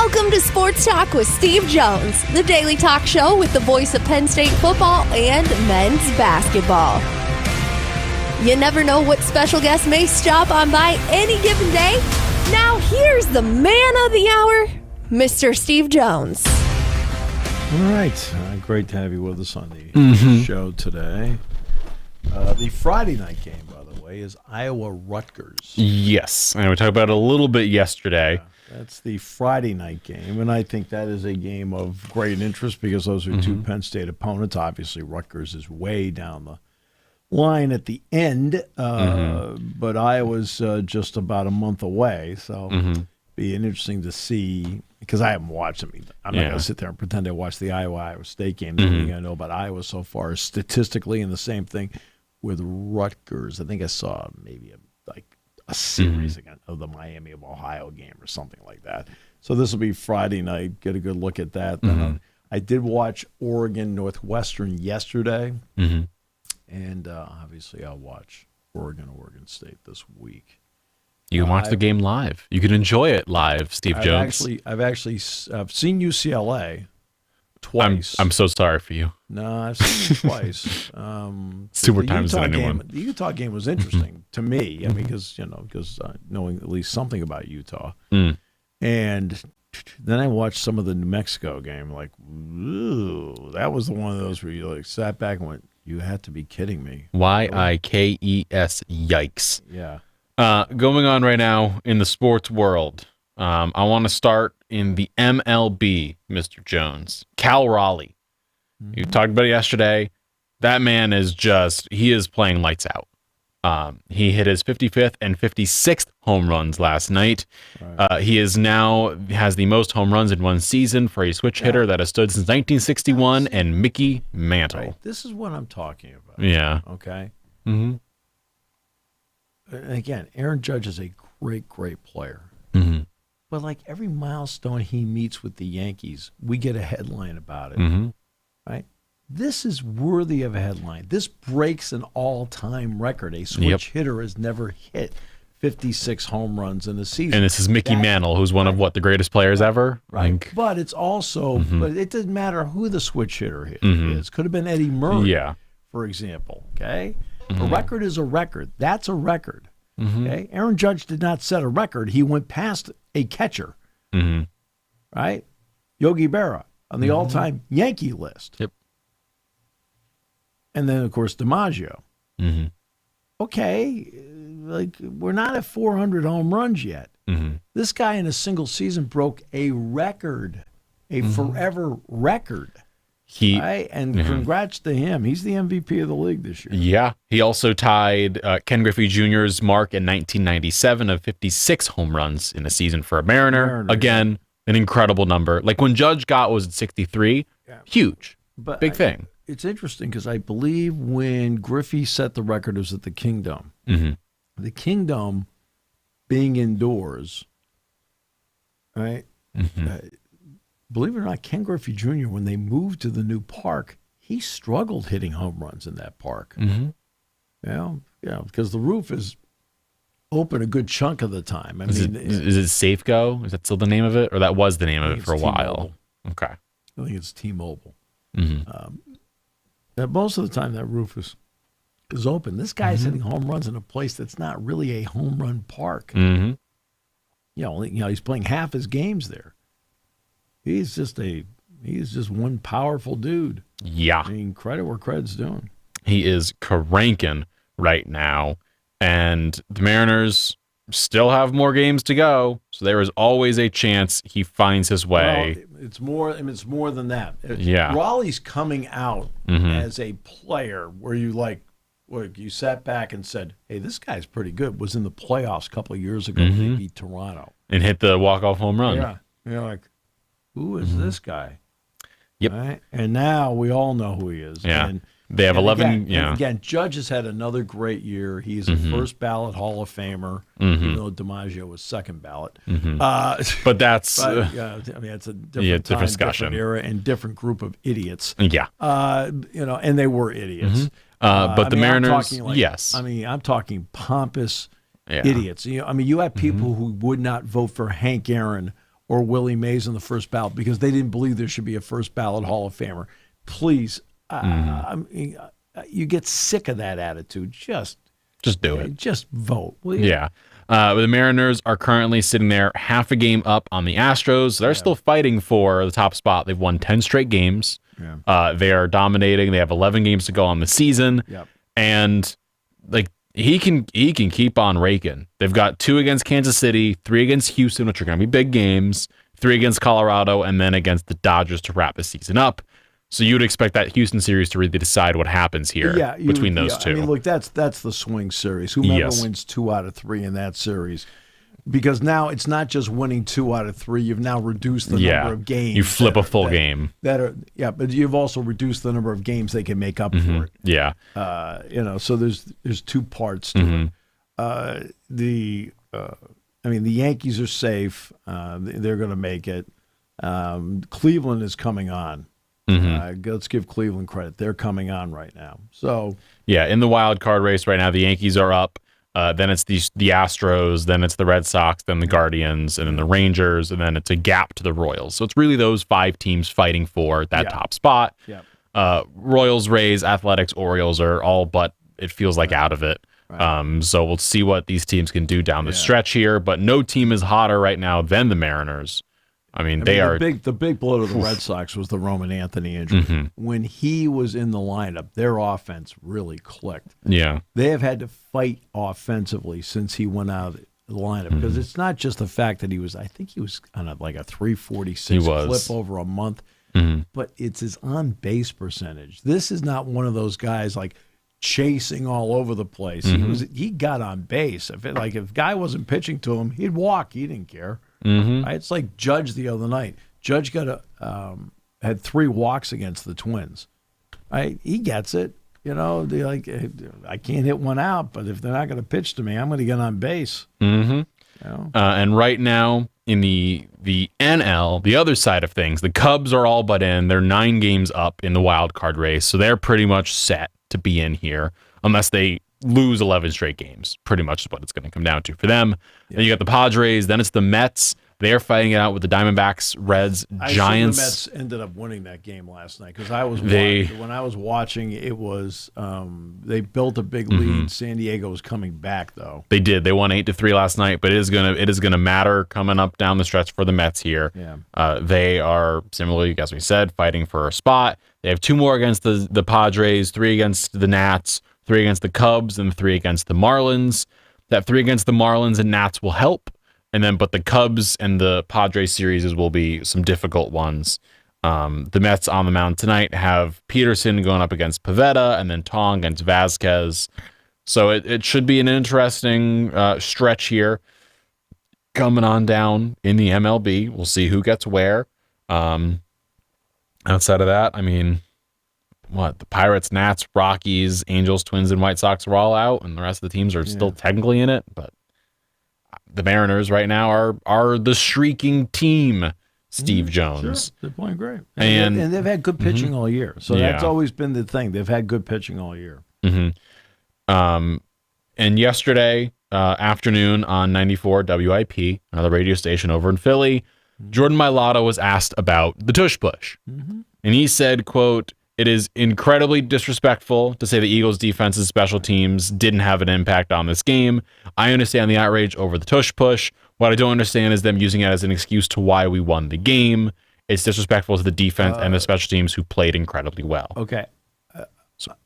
Welcome to Sports Talk with Steve Jones, the daily talk show with the voice of Penn State football and men's basketball. You never know what special guest may stop on by any given day. Now here's the man of the hour, Mr. Steve Jones. All right. Great to have you with us on the show today. The Friday night game, by the way, is Iowa-Rutgers. Yes. And we talked about it a little bit yesterday. Yeah, that's the Friday night game, and I think that is a game of great interest because those are two Penn State opponents. Obviously, Rutgers is way down the line at the end, but Iowa's just about a month away, so be interesting to see because I haven't watched them. I'm not going to sit there and pretend I watched the Iowa State game. The only thing I know about Iowa so far is statistically, and the same thing with Rutgers. I think I saw maybe a series again of the Miami of Ohio game or something like that. So this will be Friday night. Get a good look at that. Then I did watch Oregon Northwestern yesterday, and obviously I'll watch Oregon State this week. You can watch the game live. You can enjoy it live, Steve Jones. I've seen UCLA twice. I'm so sorry for you. No, I've seen it twice. Two more times than anyone. The Utah game was interesting to me. I mean, because knowing at least something about Utah, and then I watched some of the New Mexico game. Like, ooh, that was one of those where you sat back and went, "You had to be kidding me." Yikes! Yikes! Yeah. Going on right now in the sports world, I want to start in the MLB, Mr. Jones. Cal Raleigh. You talked about it yesterday. That man is he is playing lights out. He hit his 55th and 56th home runs last night. Right. He is now has the most home runs in one season for a switch hitter that has stood since 1961 and Mickey Mantle. Right. This is what I'm talking about. Yeah. Okay. And again, Aaron Judge is a great player. But like every milestone he meets with the Yankees, we get a headline about it. Right? This is worthy of a headline. This breaks an all-time record. A switch hitter has never hit 56 home runs in a season. And this is Mickey Mantle, who's one of the greatest players ever. Right. But it's also, but it doesn't matter who the switch hitter is. Could have been Eddie Murray, for example. Okay? A record is a record. That's a record. Okay? Aaron Judge did not set a record. He went past a catcher. Right? Yogi Berra on the all-time Yankee list. Yep. And then, of course, DiMaggio. Okay, we're not at 400 home runs yet. This guy in a single season broke a record, a forever record. Right? And congrats to him. He's the MVP of the league this year. Yeah. He also tied Ken Griffey Jr.'s mark in 1997 of 56 home runs in a season for a Mariner. Again, an incredible number. Like when Judge got was at 63, huge, big thing. It's interesting because I believe when Griffey set the record, it was at the Kingdom. The Kingdom being indoors, right? Believe it or not, Ken Griffey Jr., when they moved to the new park, he struggled hitting home runs in that park. Because the roof is open a good chunk of the time. Is it Safeco? Is that still the name of it? Or that was the name of it for a while? Okay. I think it's T-Mobile. Most of the time, that roof is open. This guy's hitting home runs in a place that's not really a home run park. He's playing half his games there. He's just one powerful dude. Yeah. I mean, credit where credit's due. He is cranking right now, and the Mariners still have more games to go, so there is always a chance he finds his way. Well, it's more than that. Yeah. Raleigh's coming out as a player where you sat back and said, hey, this guy's pretty good. Was in the playoffs a couple of years ago when they beat Toronto. And hit the walk-off home run. Yeah. You're like, who is this guy? Yep. Right? And now we all know who he is. Yeah. They have 11. Again, Judge has had another great year. He's a first ballot Hall of Famer, even though DiMaggio was second ballot. But that's it's a different time, discussion, different era, and different group of idiots. Yeah. And they were idiots. But the Mariners, yes. I'm talking pompous idiots. You have people who would not vote for Hank Aaron or Willie Mays in the first ballot because they didn't believe there should be a first ballot Hall of Famer. Please, I mean, you get sick of that attitude. Just do it. Just vote. Will you? Yeah. The Mariners are currently sitting there half a game up on the Astros. They're still fighting for the top spot. They've won 10 straight games. Yeah. They are dominating. They have 11 games to go on the season. Yep. And like he can keep on raking. They've got 2 against Kansas City, 3 against Houston, which are going to be big games, 3 against Colorado, and then against the Dodgers to wrap the season up. So you would expect that Houston series to really decide what happens here between those two. I mean, look, that's the swing series. Whomever wins 2 out of 3 in that series. Because now it's not just winning 2 out of 3. You've now reduced the number of games. You flip a full game. But you've also reduced the number of games they can make up for it. Yeah. So there's 2 parts to it. The Yankees are safe. They're going to make it. Cleveland is coming on. Let's give Cleveland credit. They're coming on right now. So in the wild card race right now, the Yankees are up. Then it's the Astros, then it's the Red Sox, then the Guardians, and then the Rangers, and then it's a gap to the Royals. So it's really those 5 teams fighting for that top spot. Royals, Rays, Athletics, Orioles are all but, it feels like, out of it. So we'll see what these teams can do down the stretch here, but no team is hotter right now than the Mariners. I mean, the big blow to the Red Sox was the Roman Anthony injury. When he was in the lineup, their offense really clicked. Yeah. They have had to fight offensively since he went out of the lineup because it's not just the fact that he was on a 346 clip over a month, but it's his on-base percentage. This is not one of those guys like chasing all over the place. He got on base. If a guy wasn't pitching to him, he'd walk. He didn't care. Right? It's like Judge the other night. Judge had 3 walks against the Twins. Right? He gets it. I can't hit one out, but if they're not going to pitch to me, I'm going to get on base. And right now in the NL, the other side of things, the Cubs are all but in. They're 9 games up in the wild card race, so they're pretty much set to be in here unless they lose 11 straight games. Pretty much is what it's going to come down to for them. Then you got the Padres. Then it's the Mets. They're fighting it out with the Diamondbacks, Reds, Giants. The Mets ended up winning that game last night because when I was watching, it was they built a big lead. San Diego was coming back though. They did. They won 8-3 last night, but it is gonna matter coming up down the stretch for the Mets here. They are similarly, as we said, fighting for a spot. They have 2 more against the Padres, 3 against the Nats, 3 against the Cubs, and 3 against the Marlins. That 3 against the Marlins and Nats will help. But the Cubs and the Padres series will be some difficult ones. The Mets on the mound tonight have Peterson going up against Pivetta and then Tong against Vasquez. So it should be an interesting stretch here coming on down in the MLB. We'll see who gets where. Outside of that, I mean, the Pirates, Nats, Rockies, Angels, Twins, and White Sox are all out, and the rest of the teams are still technically in it, but the Mariners right now are the streaking team, Steve Jones. Sure. They're playing great. And they've had good pitching all year. So that's always been the thing. They've had good pitching all year. And yesterday afternoon on 94 WIP, another radio station over in Philly, Jordan Mailata was asked about the Tush push. And he said, quote, "It is incredibly disrespectful to say the Eagles' defense and special teams didn't have an impact on this game. I understand the outrage over the Tush push. What I don't understand is them using it as an excuse to why we won the game. It's disrespectful to the defense and the special teams who played incredibly well." Okay.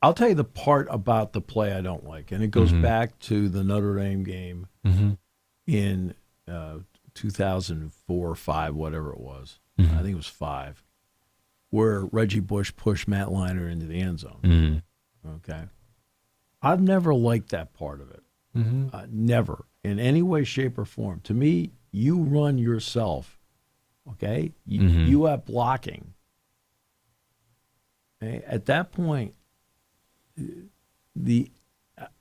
I'll tell you the part about the play I don't like, and it goes back to the Notre Dame game in 2004 or 5, whatever it was. I think it was 5. Where Reggie Bush pushed Matt Leinart into the end zone. Okay. I've never liked that part of it. Never. In any way, shape, or form. To me, you run yourself. Okay? You have blocking. Okay? At that point,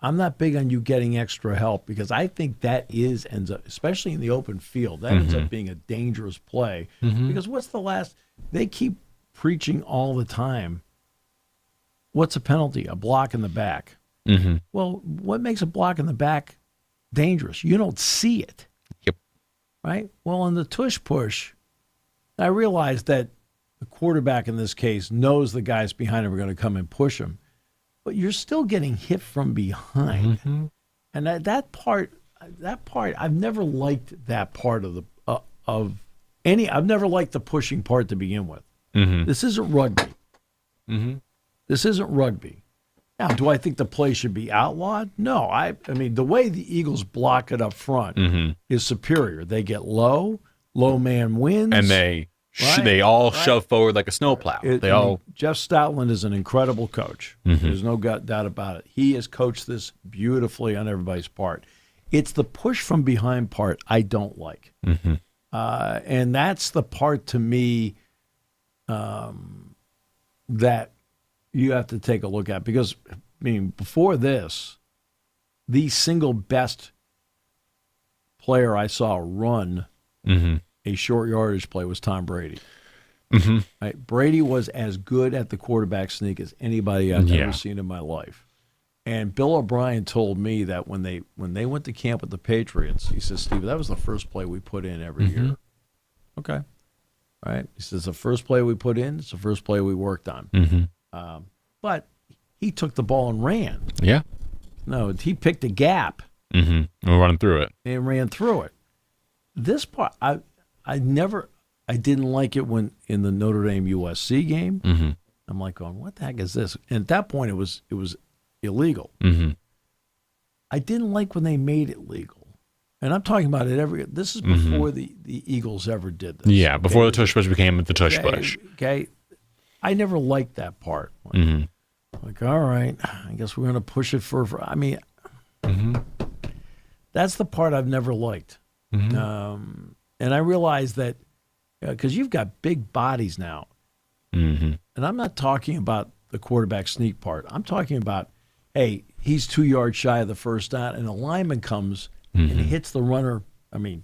I'm not big on you getting extra help because I think that ends up, especially in the open field, that ends up being a dangerous play. Because they keep preaching all the time, what's a penalty? A block in the back. Well, what makes a block in the back dangerous? You don't see it. Yep. Right? Well, in the Tush push, I realize that the quarterback in this case knows the guys behind him are going to come and push him, but you're still getting hit from behind. Mm-hmm. And that part, I've never liked that part of I've never liked the pushing part to begin with. Mm-hmm. This isn't rugby. Mm-hmm. This isn't rugby. Now, do I think the play should be outlawed? No. I mean, the way the Eagles block it up front is superior. They get low man wins. And they shove forward like a snowplow. Jeff Stoutland is an incredible coach. There's no doubt about it. He has coached this beautifully on everybody's part. It's the push from behind part I don't like. Mm-hmm. And that's the part to me that you have to take a look at. Because, I mean, before this, the single best player I saw run a short yardage play was Tom Brady. Mm-hmm. Right? Brady was as good at the quarterback sneak as anybody I've ever seen in my life. And Bill O'Brien told me that when they went to camp with the Patriots, he says, Steve, that was the first play we put in every year. Okay. All right. He says, the first play we put in, it's the first play we worked on. But he took the ball and ran. Yeah. No, he picked a gap. We're running through it. And ran through it. This part, I didn't like it when in the Notre Dame USC game. I'm like going, what the heck is this? And at that point, it was illegal. I didn't like when they made it legal. And I'm talking about it this is before the Eagles ever did this. Yeah, before the Tush Push became the Tush Push. Okay. I never liked that part. Like, all right, I guess we're going to push it I mean, that's the part I've never liked. And I realize that because you've got big bodies now. And I'm not talking about the quarterback sneak part. I'm talking about, hey, he's 2 yards shy of the first down, and a lineman comes and hits the runner. I mean,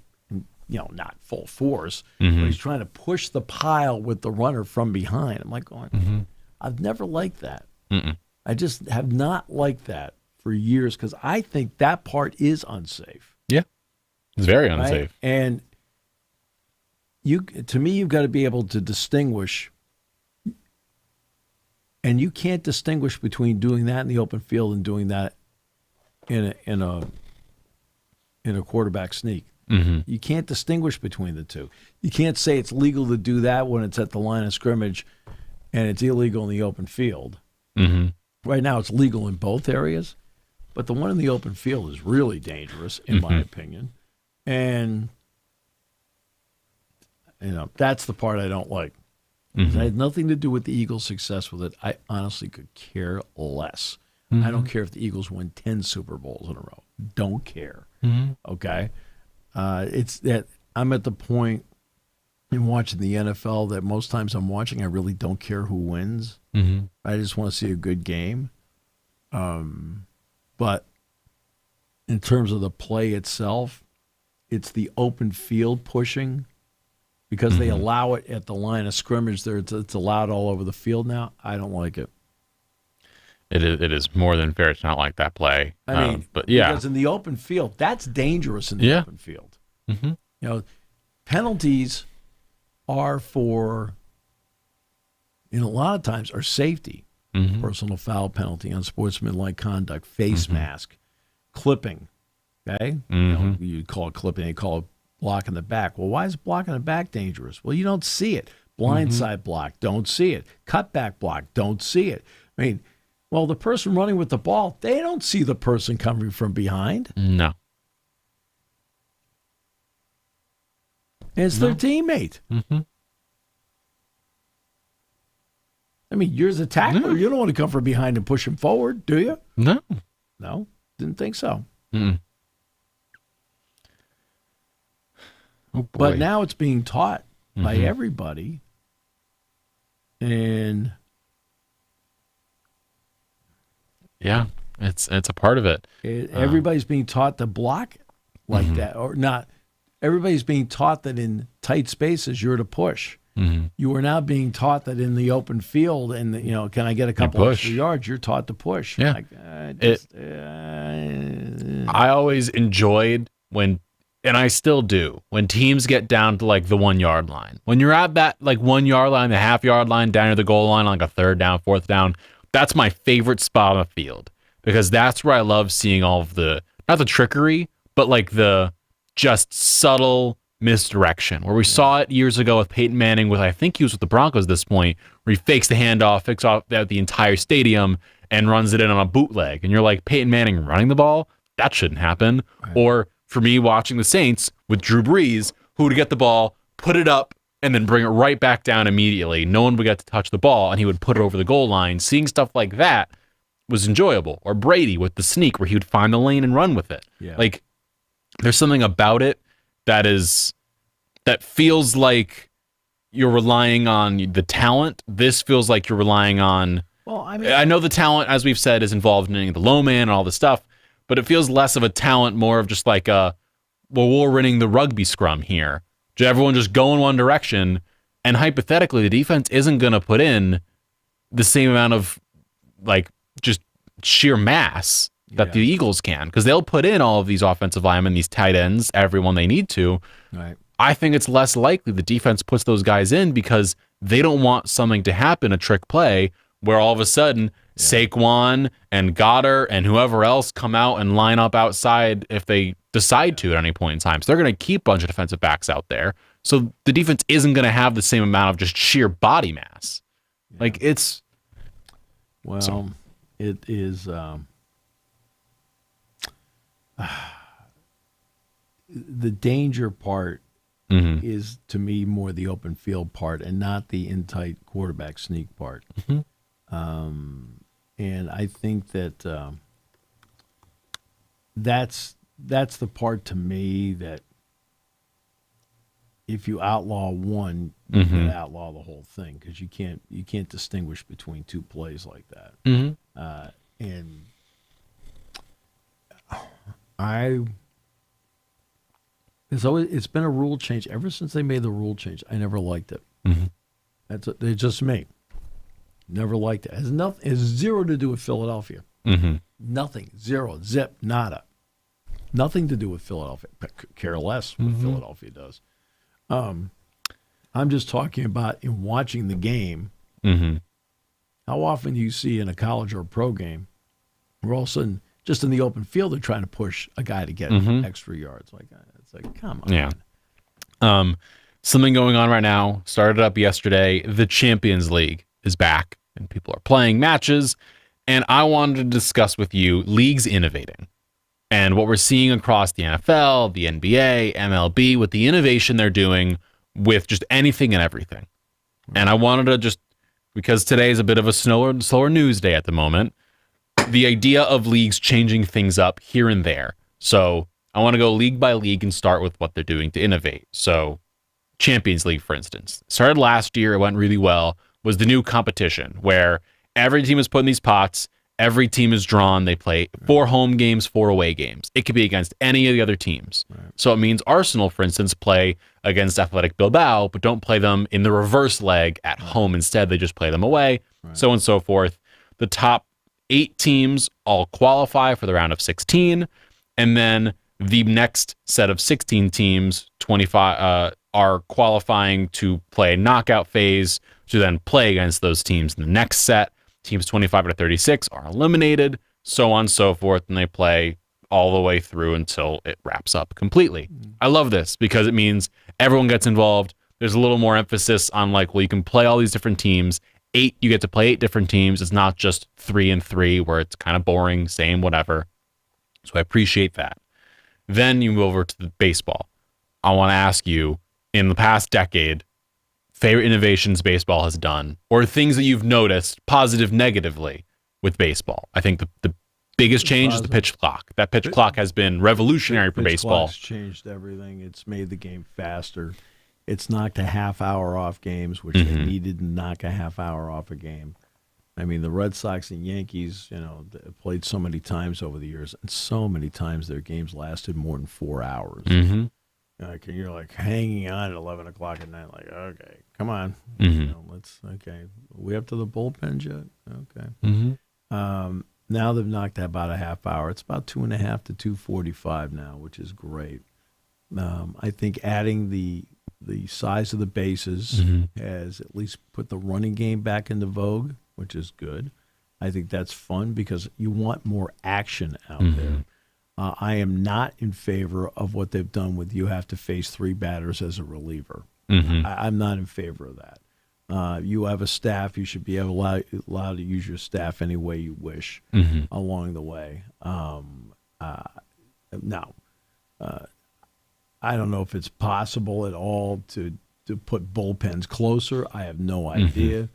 not full force, but he's trying to push the pile with the runner from behind. I'm like going, I've never liked that. I just have not liked that for years because I think that part is unsafe. Yeah, it's very unsafe. Right? And to me, you've got to be able to distinguish. And you can't distinguish between doing that in the open field and doing that in a quarterback sneak. You can't distinguish between the two. You can't say it's legal to do that when it's at the line of scrimmage and it's illegal in the open field. Right now it's legal in both areas, but the one in the open field is really dangerous, in my opinion. And, that's the part I don't like. It had nothing to do with the Eagles' success with it. I honestly could care less. I don't care if the Eagles win 10 Super Bowls in a row. Don't care. Okay? It's that I'm at the point in watching the NFL that most times I'm watching, I really don't care who wins. I just want to see a good game. But in terms of the play itself, it's the open field pushing. Because they allow it at the line of scrimmage there, it's allowed all over the field now. I don't like it. It is more than fair to not like that play. I mean, but yeah, because in the open field, that's dangerous in the open field. Penalties are for, a lot of times are safety, personal foul penalty, unsportsmanlike conduct, face mask, clipping. Okay, you call it clipping, they call it block in the back. Well, why is block in the back dangerous? Well, you don't see it. Blindside block, don't see it. Cutback block, don't see it. I mean, well, the person running with the ball, they don't see the person coming from behind. No. It's their teammate. I mean, you're the tackler. You don't want to come from behind and push him forward, do you? No. No, didn't think so. Oh, boy. But now it's being taught by everybody. And yeah, it's a part of it. Everybody's being taught to block like that, or not. Everybody's being taught that in tight spaces you're to push. You are now being taught that in the open field, and can I get a couple extra yards? You're taught to push. Yeah. Like, I always enjoyed when and I still do, when teams get down to like the 1 yard line, when you're at that like 1 yard line, the half yard line, down to the goal line, like a third down, fourth down, that's my favorite spot on the field, because that's where I love seeing all of the, not the trickery, but like the just subtle misdirection, where we saw it years ago with Peyton Manning with, I think he was with the Broncos at this point, where he fakes the handoff, fakes off the entire stadium and runs it in on a bootleg. And you're like, Peyton Manning running the ball? That shouldn't happen. Right. Or for me, watching the Saints with Drew Brees, who would get the ball, put it up, and then bring it right back down immediately. No one would get to touch the ball, and he would put it over the goal line. Seeing stuff like that was enjoyable. Or Brady with the sneak, where he would find the lane and run with it. Yeah. Like, there's something about it that feels like you're relying on the talent. This feels like you're relying on... Well, I know the talent, as we've said, is involved in the low man and all this stuff, but it feels less of a talent, more of just like we're winning the rugby scrum here. Everyone just go in one direction, and hypothetically, the defense isn't going to put in the same amount of like just sheer mass that the Eagles can, because they'll put in all of these offensive linemen, these tight ends, everyone they need to. Right. I think it's less likely the defense puts those guys in because they don't want something to happen, a trick play, where all of a sudden Saquon and Goddard and whoever else come out and line up outside if they decide to at any point in time. So they're going to keep a bunch of defensive backs out there. So the defense isn't going to have the same amount of just sheer body mass. Yeah. Like it's... Well, so. It is... the danger part is, to me, more the open field part and not the in-tight quarterback sneak part. Mm-hmm. And I think that that's the part, to me, that if you outlaw one, you can outlaw the whole thing, because you can't distinguish between two plays like that. Mm-hmm. And it's been a rule change ever since they made the rule change. I never liked it. Mm-hmm. It's just me. Never liked it. It has zero to do with Philadelphia. Mm-hmm. Nothing. Zero. Zip. Nada. Nothing to do with Philadelphia. Care less what Philadelphia does. I'm just talking about in watching the game. Mm-hmm. How often do you see in a college or a pro game where all of a sudden, just in the open field, they're trying to push a guy to get extra yards? It's like, come on. Yeah. Something going on right now. Started up yesterday. The Champions League is back, and people are playing matches. And I wanted to discuss with you leagues innovating and what we're seeing across the NFL, the NBA, MLB, with the innovation they're doing with just anything and everything. And I wanted to just, because today is a bit of a slower news day at the moment, the idea of leagues changing things up here and there. So I want to go league by league and start with what they're doing to innovate. So Champions League, for instance, started last year. It went really well. Was the new competition where every team is put in these pots. Every team is drawn. They play 4 home games, 4 away games. It could be against any of the other teams. Right. So it means Arsenal, for instance, play against Athletic Bilbao, but don't play them in the reverse leg at home. Instead, they just play them away, so on and so forth. The top 8 teams all qualify for the round of 16, and then the next set of 16 teams, 25, are qualifying to play a knockout phase to then play against those teams in the next set. Teams 25 to 36 are eliminated, so on and so forth, and they play all the way through until it wraps up completely. I love this because it means everyone gets involved. There's a little more emphasis on like, well, you can play all these different teams. 8, you get to play 8 different teams. It's not just 3 and 3 where it's kind of boring, same, whatever. So I appreciate that. Then you move over to the baseball. I want to ask you, in the past decade, favorite innovations baseball has done, or things that you've noticed, positive, negatively, with baseball. I think the biggest change is the pitch clock. That pitch clock has been revolutionary for baseball. It's changed everything. It's made the game faster. It's knocked a half hour off games, which they needed to knock a half hour off a game. I mean, the Red Sox and Yankees, played so many times over the years, and so many times their games lasted more than 4 hours. Mm-hmm. You're like hanging on at 11 o'clock at night, like, okay, come on. We up to the bullpen yet? Okay. Mm-hmm. Now they've knocked that about a half hour. It's about 2.5 to 2:45 now, which is great. I think adding the size of the bases has at least put the running game back into vogue, which is good. I think that's fun because you want more action out there. I am not in favor of what they've done with you have to face 3 batters as a reliever. I'm not in favor of that. You have a staff. You should be allowed to use your staff any way you wish along the way. Now, I don't know if it's possible at all to put bullpens closer. I have no idea.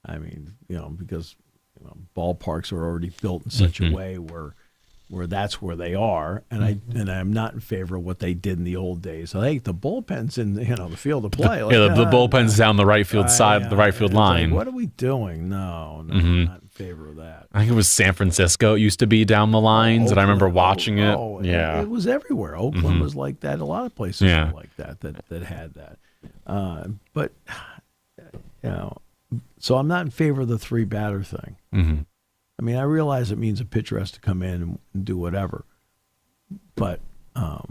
I mean, because ballparks are already built in such a way where that's where they are, and I'm not in favor of what they did in the old days. So, hey, the bullpen's in the field of play. The bullpen's down the right field side, the right field line. Like, what are we doing? No, I'm not in favor of that. I think it was San Francisco. It used to be down the lines, and I remember watching it. It was everywhere. Oakland was like that. A lot of places were like that had that. But so I'm not in favor of the 3 batter thing. I mean, I realize it means a pitcher has to come in and do whatever, but not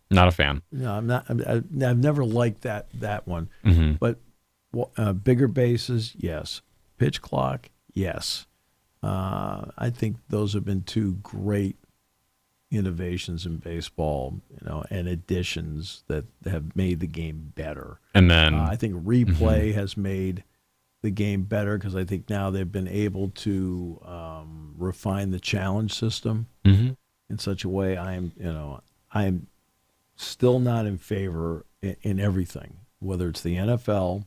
a fan. No, I'm not. I've never liked that one. But bigger bases, yes. Pitch clock, yes. I think those have been 2 great innovations in baseball, and additions that have made the game better. And then I think replay has made the game better because I think now they've been able to refine the challenge system in such a way. I'm still not in favor in everything, whether it's the NFL,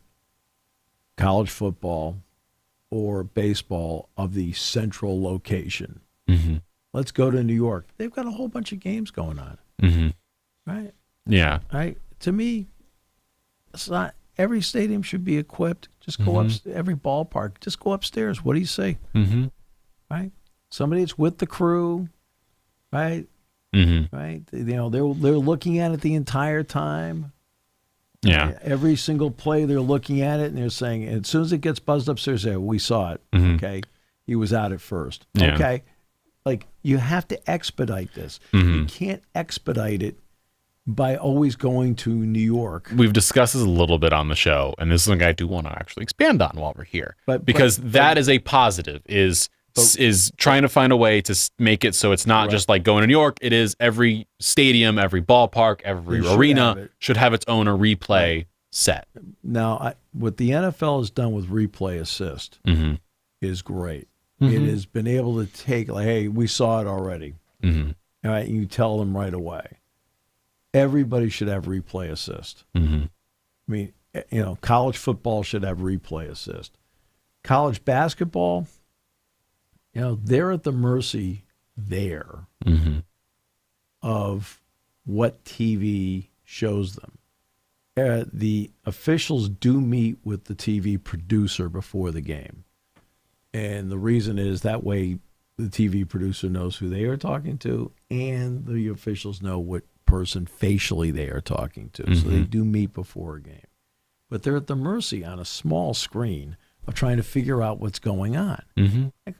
college football, or baseball, of the central location. Let's go to New York. They've got a whole bunch of games going on. Right? Yeah. Right? To me, it's not. Every stadium should be equipped. Just go up. Every ballpark, just go upstairs. What do you say? Right? Somebody that's with the crew, right? Right? They're looking at it the entire time. Yeah. Every single play, they're looking at it and they're saying, as soon as it gets buzzed upstairs, they say, we saw it. Okay, he was out at first. Yeah. Okay, like you have to expedite this. You can't expedite it by always going to New York. We've discussed this a little bit on the show, and this is something I do want to actually expand on while we're here. Because that is a positive, is trying to find a way to make it so it's not just like going to New York. It is every stadium, every ballpark, every arena should have its own replay set. Now, what the NFL has done with replay assist is great. It has been able to take, like, hey, we saw it already. All right, you tell them right away. Everybody should have replay assist. I mean, college football should have replay assist. College basketball, they're at the mercy of what TV shows them. The officials do meet with the TV producer before the game. And the reason is that way the TV producer knows who they are talking to, and the officials know what person facially they are talking to. So they do meet before a game. But they're at the mercy on a small screen of trying to figure out what's going on. Like,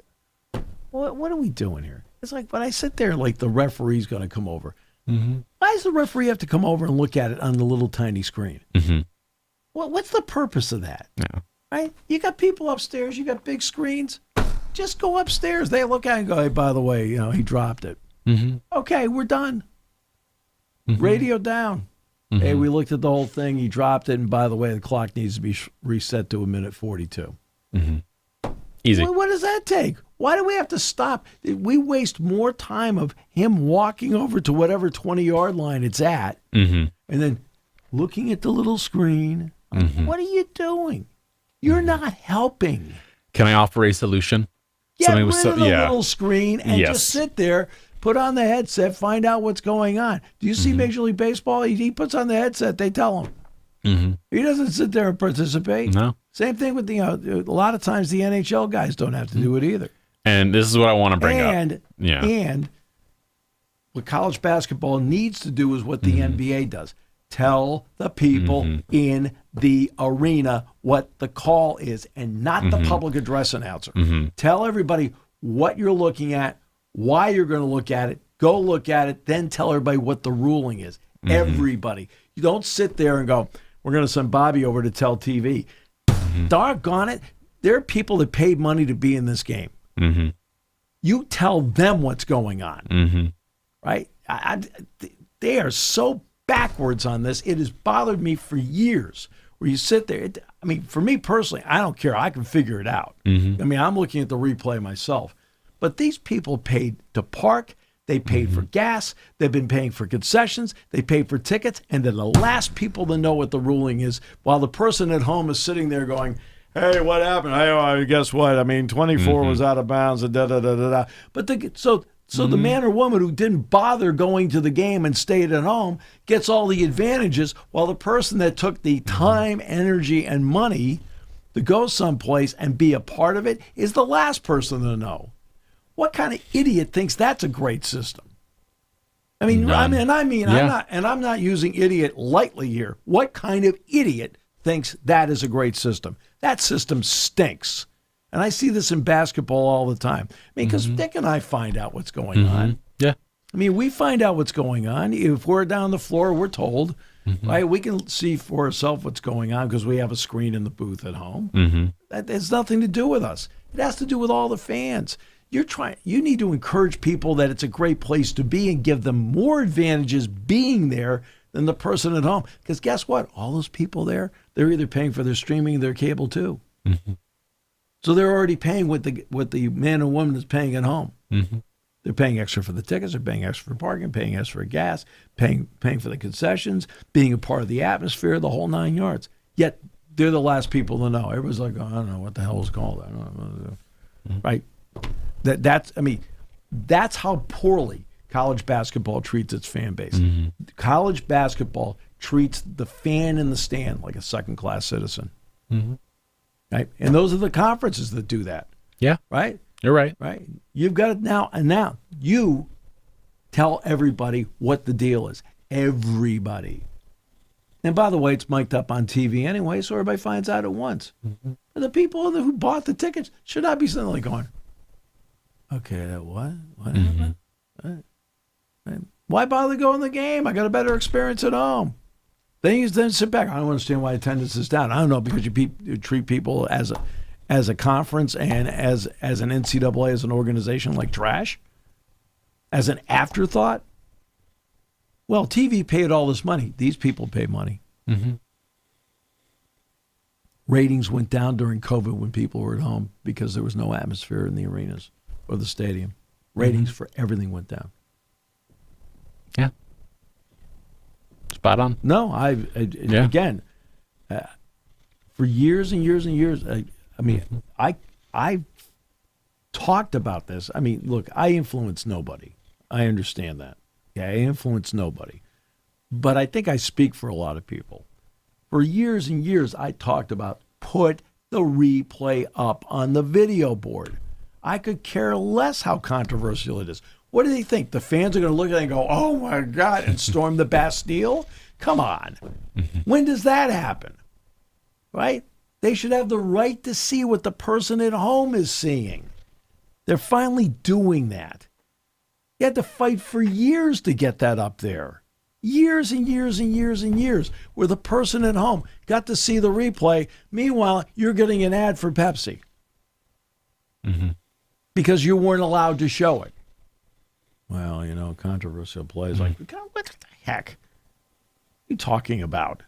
what are we doing here? It's like, when I sit there, like the referee's going to come over. Why does the referee have to come over and look at it on the little tiny screen? What's the purpose of that? Yeah. Right? You got people upstairs. You got big screens. Just go upstairs. They look at it and go, hey, by the way, he dropped it. Okay, we're done. Radio down. Hey, we looked at the whole thing. He dropped it. And by the way, the clock needs to be reset to 1:42. Easy. What does that take? Why do we have to stop? We waste more time of him walking over to whatever 20-yard line it's at and then looking at the little screen. What are you doing? You're not helping. Can I offer a solution? Get rid of the little screen and just sit there, put on the headset, find out what's going on. Do you see Major League Baseball? He puts on the headset, they tell him. He doesn't sit there and participate. No. Same thing with a lot of times the NHL guys don't have to do it either. And this is what I want to bring up. And what college basketball needs to do is what the NBA does. Tell the people in the arena what the call is and not the public address announcer. Tell everybody what you're looking at, why you're going to look at it, go look at it, then tell everybody what the ruling is. Everybody. You don't sit there and go, we're going to send Bobby over to tell TV. Doggone it. There are people that paid money to be in this game. You tell them what's going on. Right? They are so backwards on this. It has bothered me for years where you sit there. I mean, for me personally, I don't care. I can figure it out. I mean, I'm looking at the replay myself. But these people paid to park. They paid for gas. They've been paying for concessions. They paid for tickets. And they're the last people to know what the ruling is, while the person at home is sitting there going, hey, what happened? Hey, guess what? I mean, 24 was out of bounds. And da-da-da-da-da. But so the man or woman who didn't bother going to the game and stayed at home gets all the advantages, while the person that took the time, energy, and money to go someplace and be a part of it is the last person to know. What kind of idiot thinks that's a great system? I mean, None. I'm not using idiot lightly here. What kind of idiot thinks that is a great system? That system stinks. And I see this in basketball all the time. I mean, because Nick and I find out what's going on. Yeah. I mean, we find out what's going on. If we're down the floor, we're told, right? We can see for ourselves what's going on because we have a screen in the booth at home. That has nothing to do with us. It has to do with all the fans. You need to encourage people that it's a great place to be and give them more advantages being there than the person at home. Because guess what? All those people there, they're either paying for their streaming or their cable too. So they're already paying what the man or woman is paying at home. They're paying extra for the tickets, they're paying extra for parking, paying extra for gas, paying for the concessions, being a part of the atmosphere, the whole 9 yards. Yet they're the last people to know. Everybody's like, oh, I don't know what the hell is called. I don't know. Right? That's how poorly college basketball treats its fan base. College basketball treats the fan in the stand like a second-class citizen. Right? And those are the conferences that do that. Yeah. Right? You're right. Right? You've got it now. And now you tell everybody what the deal is. Everybody. And by the way, it's mic'd up on TV anyway, so everybody finds out at once. And the people who bought the tickets should not be sitting there going, okay, what? What happened? Why bother going to the game? I got a better experience at home. Then you sit back. I don't understand why attendance is down. I don't know, because you treat people as a conference and as an NCAA, as an organization, like trash, as an afterthought. Well, TV paid all this money. These people pay money. Ratings went down during COVID when people were at home because there was no atmosphere in the arenas or the stadium. Ratings for everything went down. Yeah. Spot on. No, again, for years and years and years, I talked about this. I mean, look, I influence nobody. I understand that. Yeah, I influence nobody. But I think I speak for a lot of people. For years and years, I talked about put the replay up on the video board. I could care less how controversial it is. What do they think? The fans are going to look at it and go, oh, my God, and storm the Bastille? Come on. When does that happen? Right? They should have the right to see what the person at home is seeing. They're finally doing that. You had to fight for years to get that up there. Years and years and years and years, where the person at home got to see the replay. Meanwhile, you're getting an ad for Pepsi. Because you weren't allowed to show it. Well, controversial plays. Like, what the heck are you talking about?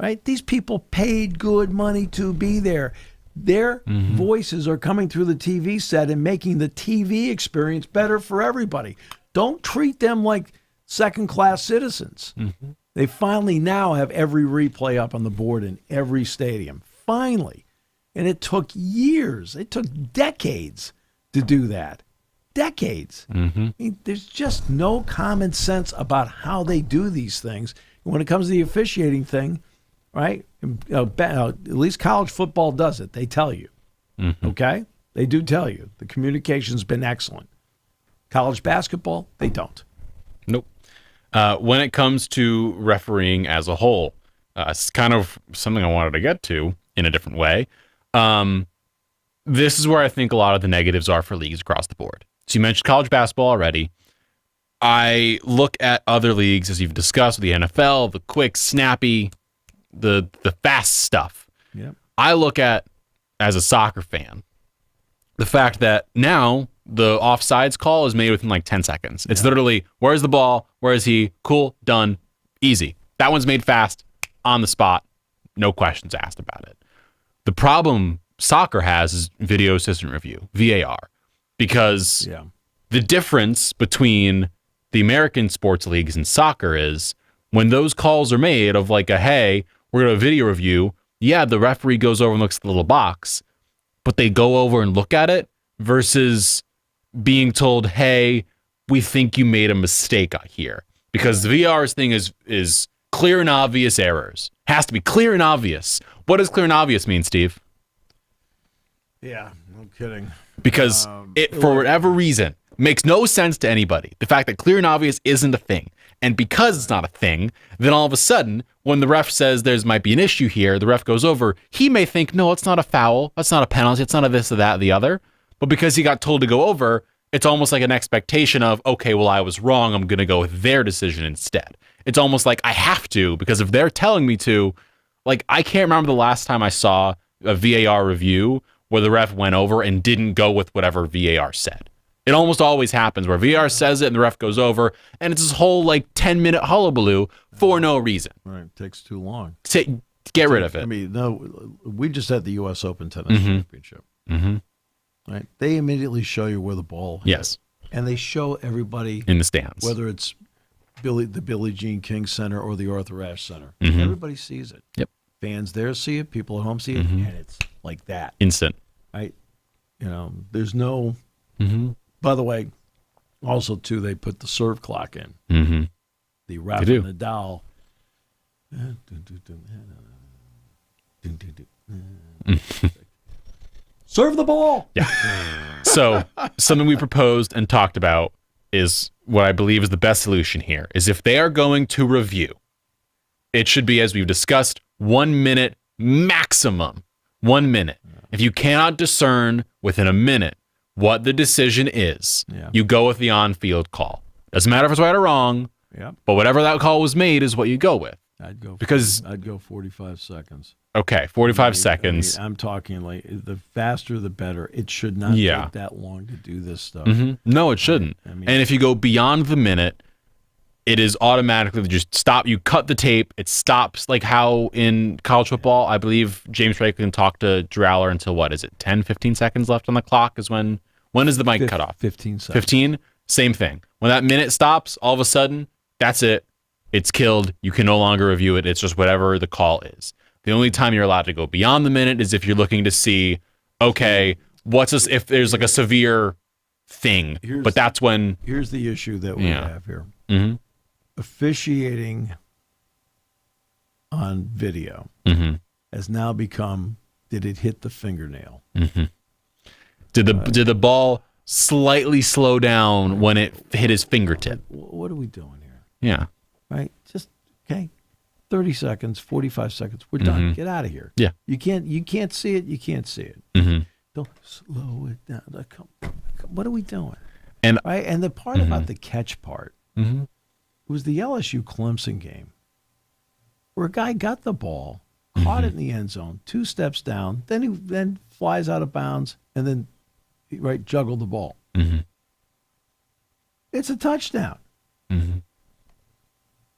Right? These people paid good money to be there. Their voices are coming through the TV set and making the TV experience better for everybody. Don't treat them like second-class citizens. They finally now have every replay up on the board in every stadium. Finally. And it took years. It took decades to do that. Decades. I mean, there's just no common sense about how they do these things. When it comes to the officiating thing, right? At least college football does it. They tell you. Okay? They do tell you. The communication's been excellent. College basketball, they don't. Nope. When it comes to refereeing as a whole, it's kind of something I wanted to get to in a different way. This is where I think a lot of the negatives are for leagues across the board. So you mentioned college basketball already. I look at other leagues, as you've discussed, the NFL, the quick, snappy, the fast stuff. Yep. I look at, as a soccer fan, the fact that now the offsides call is made within like 10 seconds. It's literally, where's the ball? Where is he? Cool, done, easy. That one's made fast, on the spot, no questions asked about it. The problem soccer has is video assistant review, VAR, because the difference between the American sports leagues and soccer is when those calls are made of like hey, we're going to video review, the referee goes over and looks at the little box, but they go over and look at it versus being told, hey, we think you made a mistake out here. Because the VR's thing is clear and obvious errors. Has to be clear and obvious. What does clear and obvious mean, Steve? Yeah, no kidding. Because it, for whatever reason, makes no sense to anybody. The fact that clear and obvious isn't a thing. And because it's not a thing, then all of a sudden, when the ref says there might be an issue here, the ref goes over, he may think, no, it's not a foul, that's not a penalty, it's not a this or that or the other. But because he got told to go over, it's almost like an expectation of, okay, well, I was wrong, I'm going to go with their decision instead. It's almost like I have to, because if they're telling me to, like, I can't remember the last time I saw a VAR review where the ref went over and didn't go with whatever VAR said. It almost always happens where VAR says it and the ref goes over, and it's this whole like 10-minute hullabaloo for no reason. Right, it takes too long. Get rid of it. I mean, no, we just had the U.S. Open Tennis Championship. Right, they immediately show you where the ball hit. Yes, and they show everybody in the stands, whether it's the Billie Jean King Center or the Arthur Ashe Center. Everybody sees it. Yep, fans there see it, people at home see it, and it's like that, instant. Right, there's no. By the way, also, too, they put the serve clock in. The Rafa Nadal. Serve the ball. Yeah. So something we proposed and talked about is what I believe is the best solution here, is if they are going to review, it should be, as we've discussed, 1 minute maximum. 1 minute. If you cannot discern within a minute what the decision is, you go with the on-field call. Doesn't matter if it's right or wrong, but whatever that call was made is what you go with. I'd go 45 seconds. Okay, 45 seconds. I'm talking like the faster the better. It should not take that long to do this stuff. No, it shouldn't. And if you go beyond the minute, it is automatically just stop. You cut the tape. It stops, like how in college football, I believe James Franklin talked to Drew Aller until, what is it, 10, 15 seconds left on the clock is when is the mic cut off? 15 seconds. 15? Same thing. When that minute stops, all of a sudden, that's it. It's killed. You can no longer review it. It's just whatever the call is. The only time you're allowed to go beyond the minute is if you're looking to see, okay, what's this, if there's like a severe thing. But that's when. Here's the issue that we have here. Officiating on video has now become, did it hit the fingernail? Did the ball slightly slow down when it hit his fingertip? What are we doing here? Yeah. Right? Just, 30 seconds, 45 seconds. We're done. Get out of here. Yeah. You can't see it. You can't see it. Don't slow it down. What are we doing? And right? And the part about the catch part was the LSU Clemson game where a guy got the ball, caught it in the end zone, 2 steps down, then he flies out of bounds and then juggled the ball. It's a touchdown.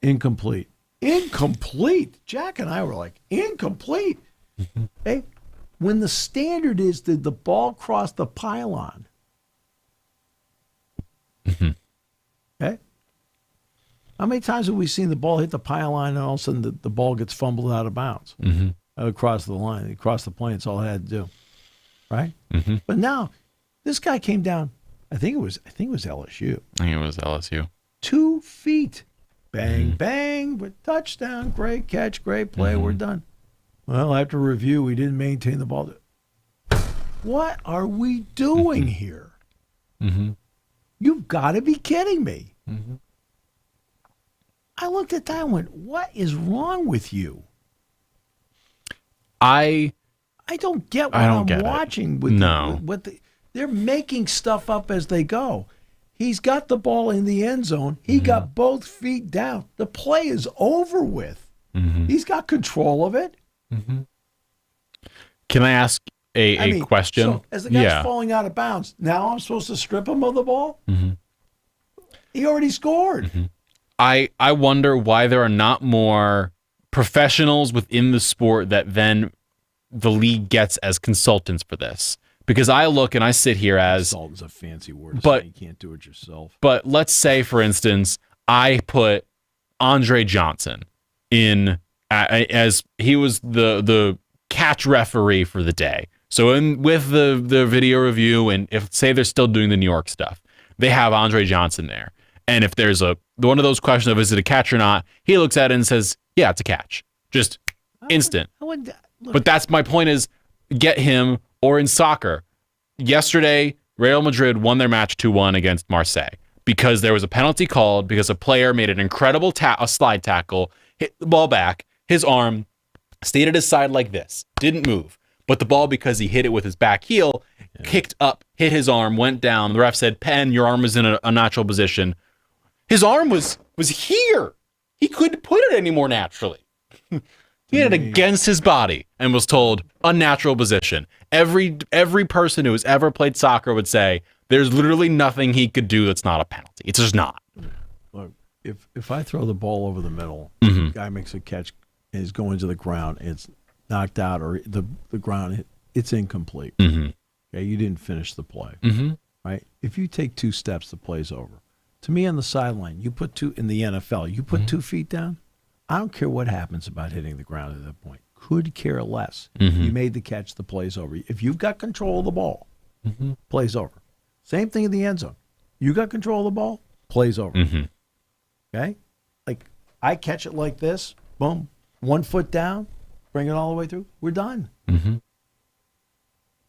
Incomplete. Jack and I were like, incomplete. Hey, when the standard is, did the ball cross the pylon? Okay. How many times have we seen the ball hit the pylon and all of a sudden the ball gets fumbled out of bounds across the line, across the plane? It's all it had to do, right? But now, this guy came down. I think it was LSU. I think it was LSU. 2 feet. Bang, bang, with touchdown, great catch, great play, we're done. Well, after review, we didn't maintain the ball. What are we doing here? You've got to be kidding me. I looked at that and went, what is wrong with you? I don't get what I'm watching. They're making stuff up as they go. He's got the ball in the end zone. He got both feet down. The play is over with. He's got control of it. Can I ask a question? So as the guy's falling out of bounds, now I'm supposed to strip him of the ball? He already scored. I wonder why there are not more professionals within the sport that then the league gets as consultants for this. Because I look and I sit here as... Consultant's a fancy word, but you can't do it yourself. But let's say, for instance, I put Andre Johnson in as he was the catch referee for the day. So with the video review, and if say they're still doing the New York stuff, they have Andre Johnson there. And if there's one of those questions of is it a catch or not, he looks at it and says, yeah, it's a catch. Just instant. But that's my point is get him, or in soccer. Yesterday, Real Madrid won their match 2-1 against Marseille because there was a penalty called because a player made an incredible a slide tackle, hit the ball back, his arm stayed at his side like this, didn't move. But the ball, because he hit it with his back heel, kicked up, hit his arm, went down. The ref said, Penn, your arm is in a natural position. His arm was here. He couldn't put it any more naturally. He had it against his body and was told unnatural position. Every person who has ever played soccer would say there's literally nothing he could do that's not a penalty. It's just not. Look, if I throw the ball over the middle, the guy makes a catch, is going to the ground, it's knocked out, or the ground, it's incomplete. Okay, you didn't finish the play. Right? If you take 2 steps, the play's over. To me, on the sideline, you put 2 in the NFL. You put 2 feet down. I don't care what happens about hitting the ground at that point. Could care less. You made the catch, the play's over. If you've got control of the ball, play's over. Same thing in the end zone. You got control of the ball, play's over. Okay? Like, I catch it like this, boom, 1 foot down, bring it all the way through, we're done.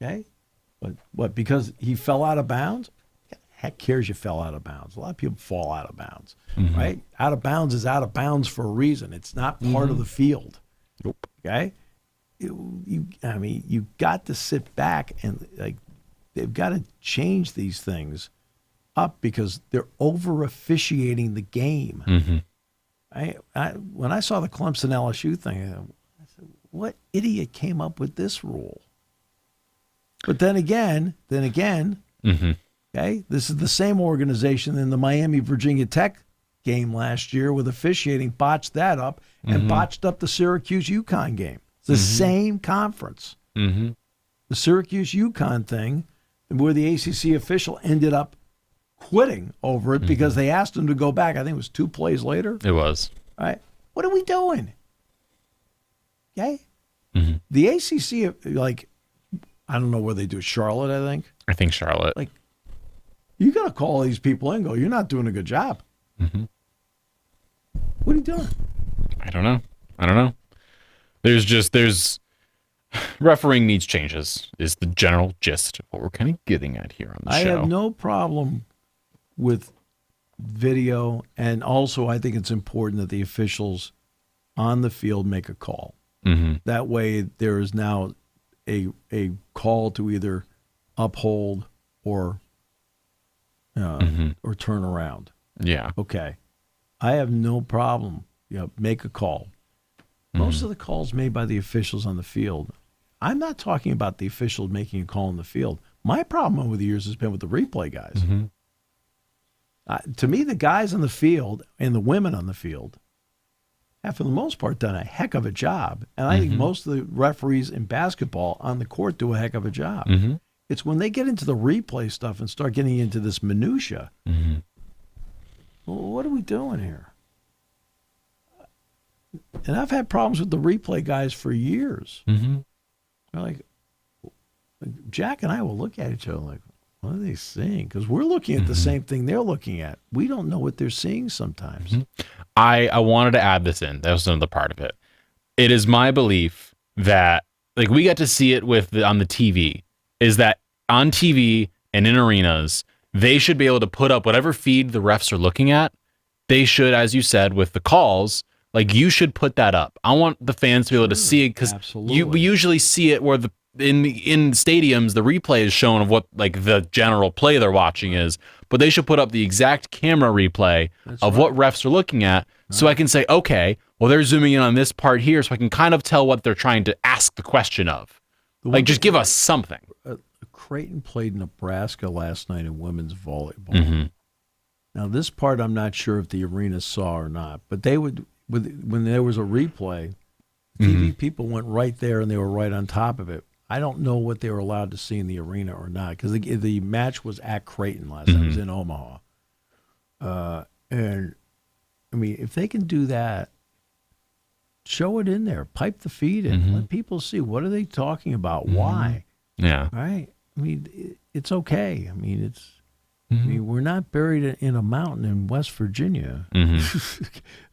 Okay? But what, because he fell out of bounds? Heck cares you fell out of bounds. A lot of people fall out of bounds, right? Out of bounds is out of bounds for a reason. It's not part of the field. Nope. Okay? You got to sit back and, like, they've got to change these things up because they're over officiating the game. When I saw the Clemson LSU thing, I said, what idiot came up with this rule? But then again, okay, this is the same organization in the Miami-Virginia Tech game last year with officiating botched that up and botched up the Syracuse-UConn game. It's the same conference. The Syracuse-UConn thing, where the ACC official ended up quitting over it because they asked him to go back. I think it was 2 plays later. It was. All right. What are we doing? Okay? The ACC, like, I don't know where they do it. Charlotte, I think. I think Charlotte. Like, you got to call these people in and go, you're not doing a good job. What are you doing? I don't know. There's refereeing needs changes is the general gist of what we're kind of getting at here on the show. I have no problem with video, and also I think it's important that the officials on the field make a call. That way there is now a call to either uphold or turn around. Yeah. Okay. I have no problem. Make a call. Most of the calls made by the officials on the field, I'm not talking about the official making a call on the field. My problem over the years has been with the replay guys. To me, the guys on the field and the women on the field have, for the most part, done a heck of a job. And I think most of the referees in basketball on the court do a heck of a job. It's when they get into the replay stuff and start getting into this minutia. Well, what are we doing here? And I've had problems with the replay guys for years. They're like, Jack and I will look at each other like, what are they seeing? Because we're looking at the same thing they're looking at. We don't know what they're seeing sometimes. I wanted to add this in. That was another part of it. It is my belief that, like, we get to see it on the TV, is that on TV and in arenas, they should be able to put up whatever feed the refs are looking at. They should, as you said, with the calls, like, you should put that up. I want the fans to be able to see it, because we usually see it where in stadiums the replay is shown of what, like, the general play they're watching is, but they should put up the exact camera replay of what refs are looking at, so I can say, okay, well, they're zooming in on this part here, so I can kind of tell what they're trying to ask the question of. Like, just give us something. Creighton played Nebraska last night in women's volleyball. Now, this part I'm not sure if the arena saw or not, but they would, when there was a replay, TV people went right there and they were right on top of it. I don't know what they were allowed to see in the arena or not, because the match was at Creighton last night. It was in Omaha. And, I mean, if they can do that, show it in there. Pipe the feed in. Let people see. What are they talking about? Why? Yeah. Right? I mean, it's okay. I mean, I mean, we're not buried in a mountain in West Virginia.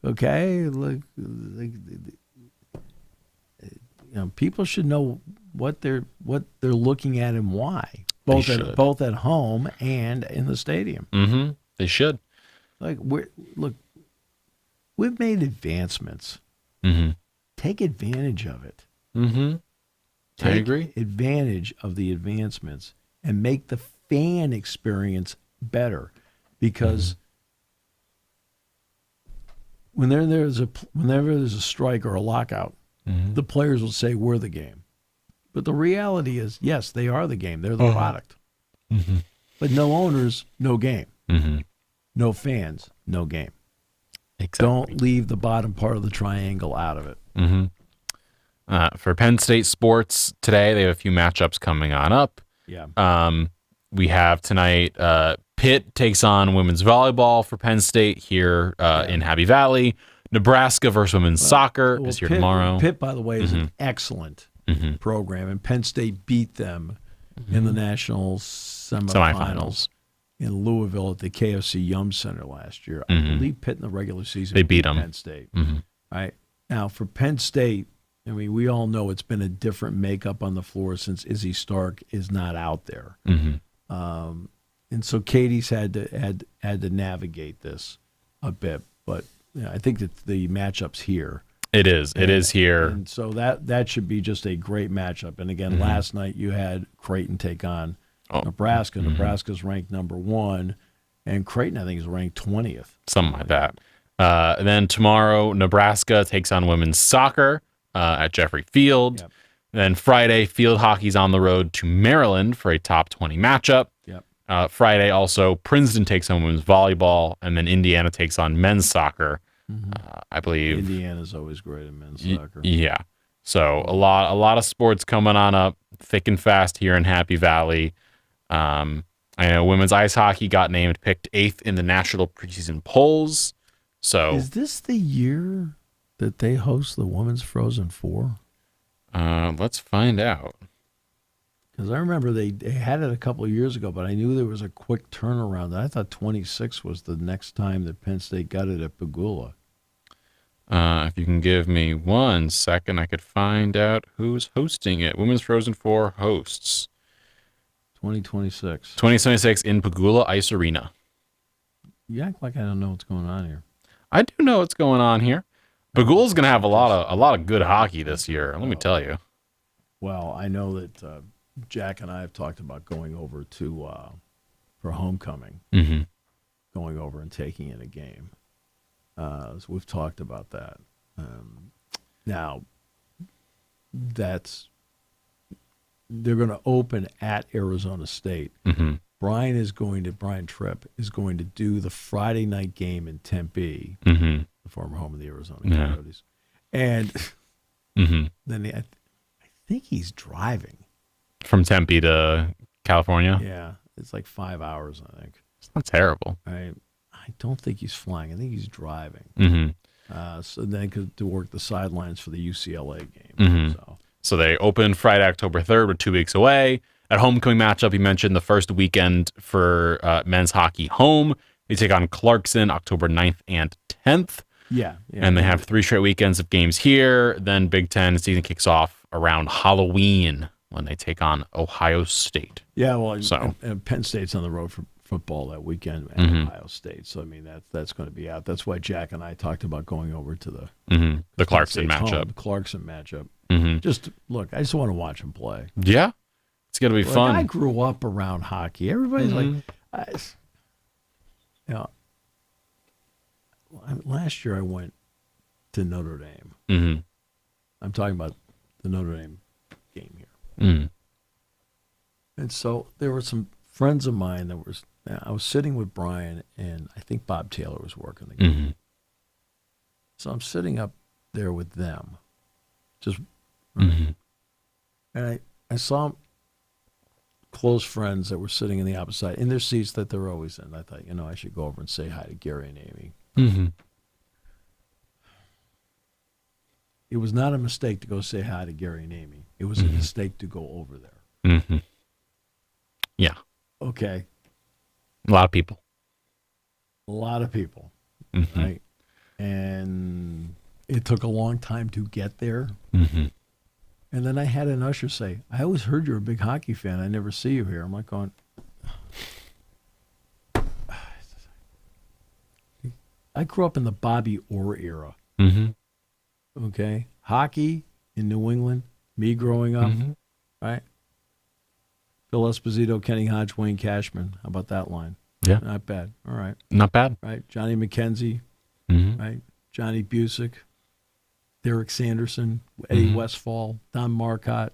Okay? Look, people should know what they're looking at and why, both at home and in the stadium. They should. Like we've made advancements. Take advantage of it. I agree. Advantage of the advancements and make the fan experience better, because whenever there's a strike or a lockout, the players will say we're the game. But the reality is, yes, they are the game. They're the product. But no owners, no game. No fans, no game. Exactly. Don't leave the bottom part of the triangle out of it. For Penn State sports today, they have a few matchups coming on up. Yeah. We have tonight, Pitt takes on women's volleyball for Penn State here in Happy Valley. Nebraska versus women's soccer is here tomorrow. Pitt, by the way, is an excellent program, and Penn State beat them in the national semifinals in Louisville at the KFC Yum Center last year. I believe Pitt in the regular season they beat them. Penn State. Right now, for Penn State, I mean, we all know it's been a different makeup on the floor since Izzy Stark is not out there, and so Katie's had to navigate this a bit. But I think that the matchup's here. It is. It is here. And so that should be just a great matchup. And again, last night you had Creighton take on Nebraska. Nebraska's ranked number 1, and Creighton, I think, is ranked 20th. Something like that. And then tomorrow, Nebraska takes on women's soccer at Jeffrey Field. Yep. Then Friday, field hockey's on the road to Maryland for a top 20 matchup. Yep. Friday, also, Princeton takes on women's volleyball, and then Indiana takes on men's soccer. I believe Indiana's always great in men's soccer. Yeah. So a lot of sports coming on up thick and fast here in Happy Valley. I know women's ice hockey got picked 8th in the national preseason polls. So is this the year that they host the Women's Frozen Four? Let's find out. Because I remember they had it a couple of years ago, but I knew there was a quick turnaround. I thought 26 was the next time that Penn State got it at Pagula. If you can give me 1 second, I could find out who's hosting it. Women's Frozen Four hosts 2026. 2026 in Pagula Ice Arena. You act like I don't know what's going on here. I do know what's going on here. Pagula's going to have a lot of good hockey this year. Let me tell you. Well, I know that Jack and I have talked about going over to for homecoming, going over and taking in a game. So we've talked about that. Now, they're going to open at Arizona State. Brian Tripp is going to do the Friday night game in Tempe, the former home of the Arizona Coyotes, and then I think he's driving from Tempe to California. Yeah, it's like 5 hours, I think. It's not terrible. I don't think he's flying. I think he's driving. So then to work the sidelines for the UCLA game. So they open Friday, October 3rd. We're 2 weeks away. At homecoming matchup, you mentioned the first weekend for men's hockey home. They take on Clarkson October 9th and 10th. Yeah. And they have 3 straight weekends of games here. Then Big Ten season kicks off around Halloween when they take on Ohio State. Yeah, well, and Penn State's on the road for football that weekend at Ohio State. So, I mean, that's going to be out. That's why Jack and I talked about going over to the Clarkson matchup. Clarkson matchup. Just, look, I just want to watch him play. Yeah. It's going to be fun. I grew up around hockey. Everybody's like, last year I went to Notre Dame. Mm-hmm. I'm talking about the Notre Dame game here. Mm-hmm. And so there were some friends of mine that I was sitting with Brian, and I think Bob Taylor was working the game. Mm-hmm. So I'm sitting up there with them, Mm-hmm. and I saw close friends that were sitting in the opposite in their seats that they're always in. I thought, I should go over and say hi to Gary and Amy. Mm-hmm. It was not a mistake to go say hi to Gary and Amy. It was a mistake to go over there. Mm-hmm. Yeah. Okay. A lot of people. Mm-hmm. Right? And it took a long time to get there. Mm-hmm. And then I had an usher say, I always heard you're a big hockey fan. I never see you here. I'm like going, I grew up in the Bobby Orr era. Mm-hmm. Okay? Hockey in New England, me growing up, right? Phil Esposito, Kenny Hodge, Wayne Cashman. How about that line? Yeah. Not bad. All right. Not bad. Right? Johnny McKenzie, right? Johnny Busick, Derek Sanderson, Eddie Westfall, Don Marcotte,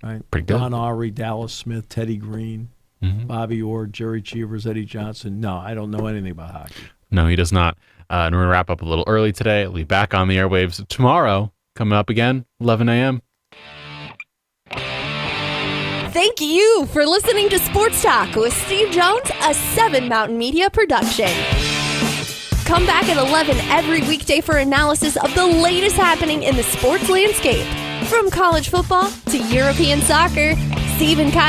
right? Pretty good. Don Ari, Dallas Smith, Teddy Green, Bobby Orr, Jerry Cheevers, Eddie Johnson. No, I don't know anything about hockey. No, he does not. And we're going to wrap up a little early today. We'll be back on the airwaves tomorrow, coming up again, 11 a.m. Thank you for listening to Sports Talk with Steve Jones, a 7 Mountain Media production. Come back at 11 every weekday for analysis of the latest happening in the sports landscape. From college football to European soccer, Steve and Kyle